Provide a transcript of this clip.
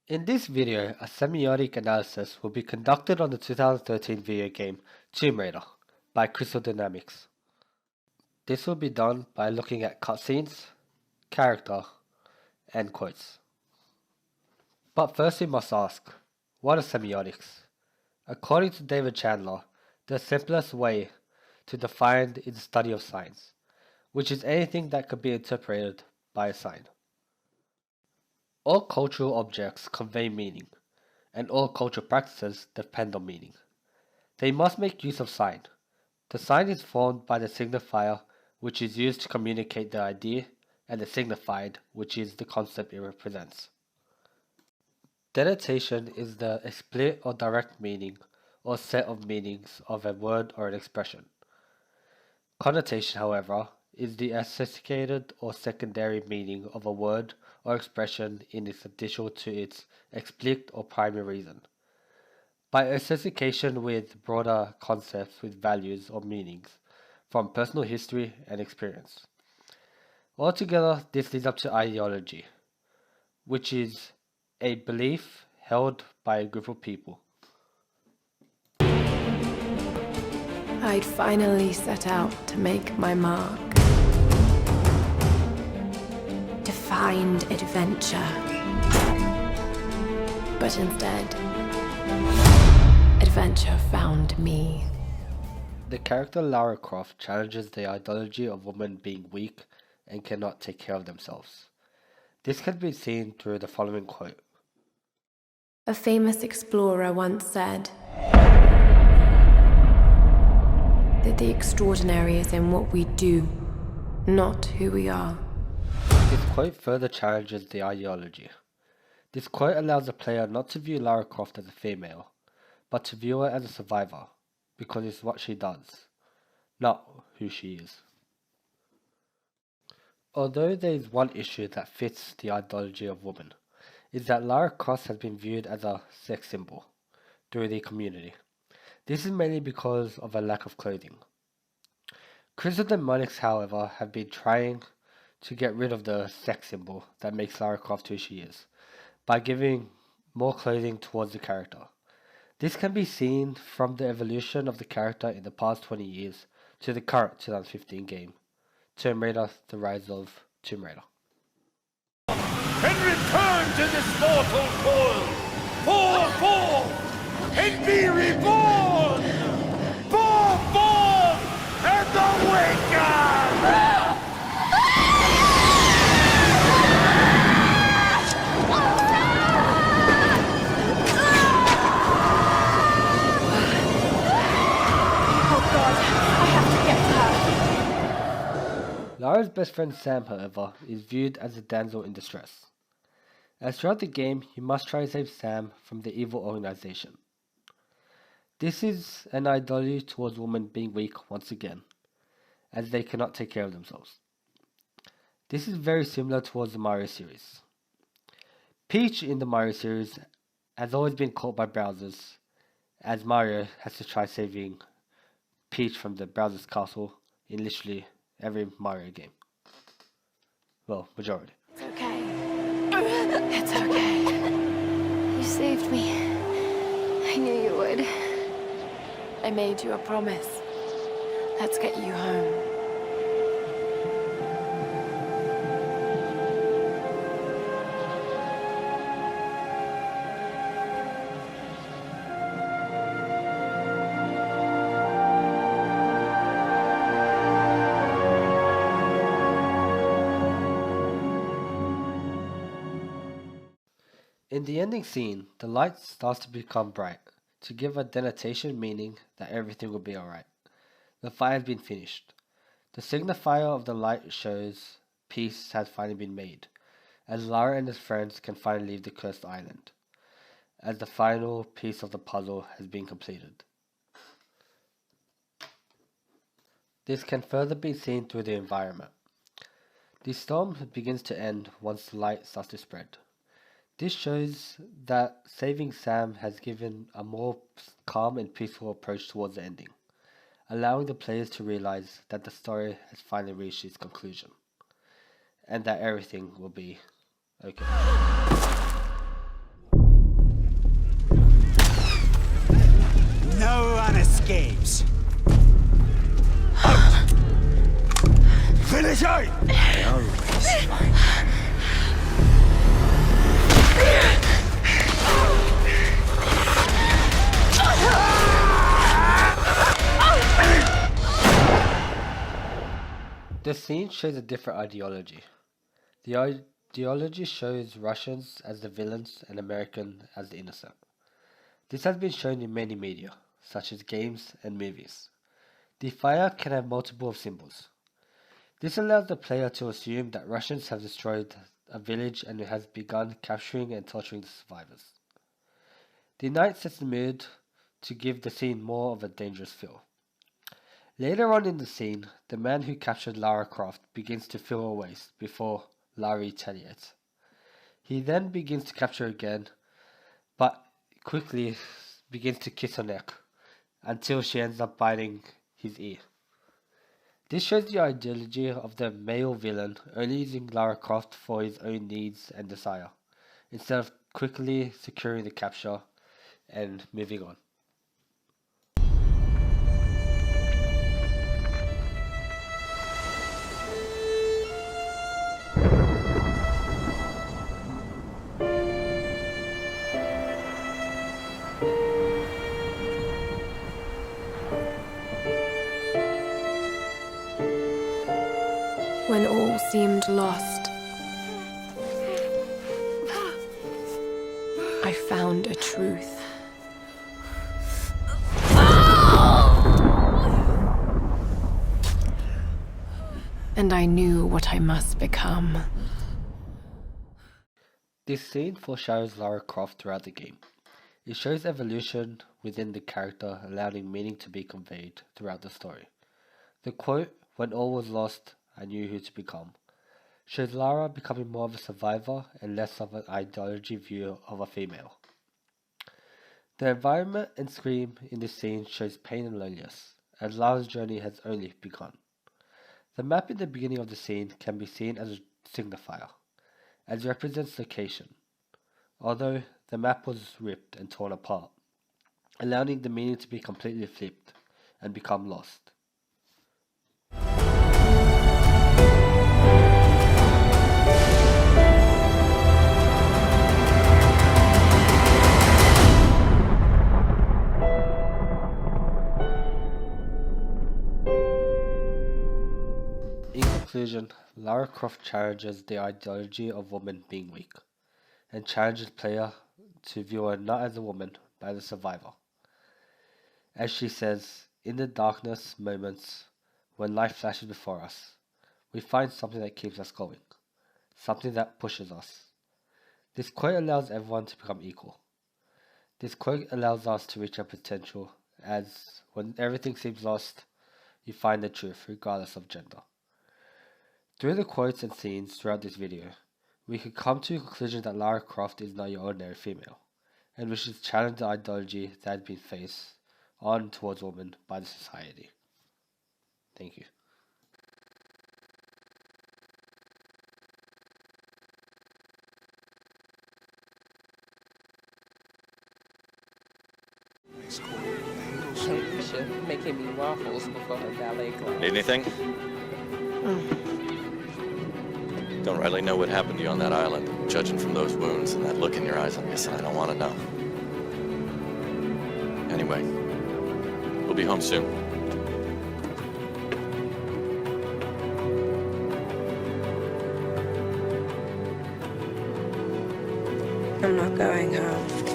In this video, a semiotic analysis will be conducted on the 2013 video game Tomb Raider by Crystal Dynamics. This will be done by looking at cutscenes, character, and quotes. But first we must ask, what are semiotics? According to David Chandler, the simplest way to define is the study of signs, which is anything that could be interpreted by a sign. All cultural objects convey meaning, and all cultural practices depend on meaning. They must make use of sign. The sign is formed by the signifier, which is used to communicate the idea, and the signified, which is the concept it represents. Denotation is the explicit or direct meaning or set of meanings of a word or an expression. Connotation, however, is the associated or secondary meaning of a word or expression in its addition to its explicit or primary reason. By association with broader concepts with values or meanings from personal history and experience. Altogether, this leads up to ideology, which is a belief held by a group of people. I'd finally set out to make my mark. To find adventure. But instead, adventure found me. The character Lara Croft challenges the ideology of women being weak and cannot take care of themselves. This can be seen through the following quote. A famous explorer once said that the extraordinary is in what we do, not who we are. This quote further challenges the ideology. This quote allows the player not to view Lara Croft as a female, but to view her as a survivor, because it's what she does, not who she is. Although there is one issue that fits the ideology of women, is that Lara Croft has been viewed as a sex symbol through the community. This is mainly because of a lack of clothing. Crystal Dynamics, however, have been trying to get rid of the sex symbol that makes Lara Croft who she is, by giving more clothing towards the character. This can be seen from the evolution of the character in the past 20 years to the current 2015 game, Tomb Raider: The Rise of Tomb Raider. And return to this mortal coil! Pour forth and be reborn! Pour forth and awaken! Lara's best friend Sam, however, is viewed as a damsel in distress. As throughout the game, you must try to save Sam from the evil organization. This is an ideology towards women being weak once again, as they cannot take care of themselves. This is very similar towards the Mario series. Peach in the Mario series has always been caught by Bowser's, as Mario has to try saving Peach from the Bowser's castle in literally every Mario game. Well, majority. It's okay. It's okay. You saved me. I knew you would. I made you a promise. Let's get you home. In the ending scene, the light starts to become bright, to give a denotation meaning that everything will be alright. The fire has been finished. The signifier of the light shows peace has finally been made, as Lara and his friends can finally leave the cursed island, as the final piece of the puzzle has been completed. This can further be seen through the environment. The storm begins to end once the light starts to spread. This shows that saving Sam has given a more calm and peaceful approach towards the ending, allowing the players to realize that the story has finally reached its conclusion, and that everything will be okay. say? I always find This scene shows a different ideology. The ideology shows Russians as the villains and Americans as the innocent. This has been shown in many media, such as games and movies. The fire can have multiple symbols. This allows the player to assume that Russians have destroyed a village and has begun capturing and torturing the survivors. The night sets the mood to give the scene more of a dangerous feel. Later on in the scene, the man who captured Lara Croft begins to feel her waist before Lara retaliates. He then begins to capture her again, but quickly begins to kiss her neck, until she ends up biting his ear. This shows the ideology of the male villain only using Lara Croft for his own needs and desire, instead of quickly securing the capture and moving on. When all seemed lost, I found a truth. And I knew what I must become. This scene foreshadows Lara Croft throughout the game. It shows evolution within the character, allowing meaning to be conveyed throughout the story. The quote, "When all was lost, I knew who to become," shows Lara becoming more of a survivor and less of an ideology view of a female. The environment and scream in this scene shows pain and loneliness, as Lara's journey has only begun. The map in the beginning of the scene can be seen as a signifier, as it represents location, although the map was ripped and torn apart, allowing the meaning to be completely flipped and become lost. In conclusion, Lara Croft challenges the ideology of women being weak, and challenges player to view her not as a woman, but as a survivor. As she says, "In the darkness moments, when life flashes before us, we find something that keeps us going, something that pushes us." This quote allows everyone to become equal. This quote allows us to reach our potential, as when everything seems lost, you find the truth, regardless of gender. Through the quotes and scenes throughout this video, we could come to a conclusion that Lara Croft is not your ordinary female, and we should challenge the ideology that has been faced on towards women by the society. Thank you. Making me waffles before her ballet class. Need anything? Don't really know what happened to you on that island. Judging from those wounds and that look in your eyes, I'm guessing I don't want to know. Anyway, we'll be home soon. I'm not going home.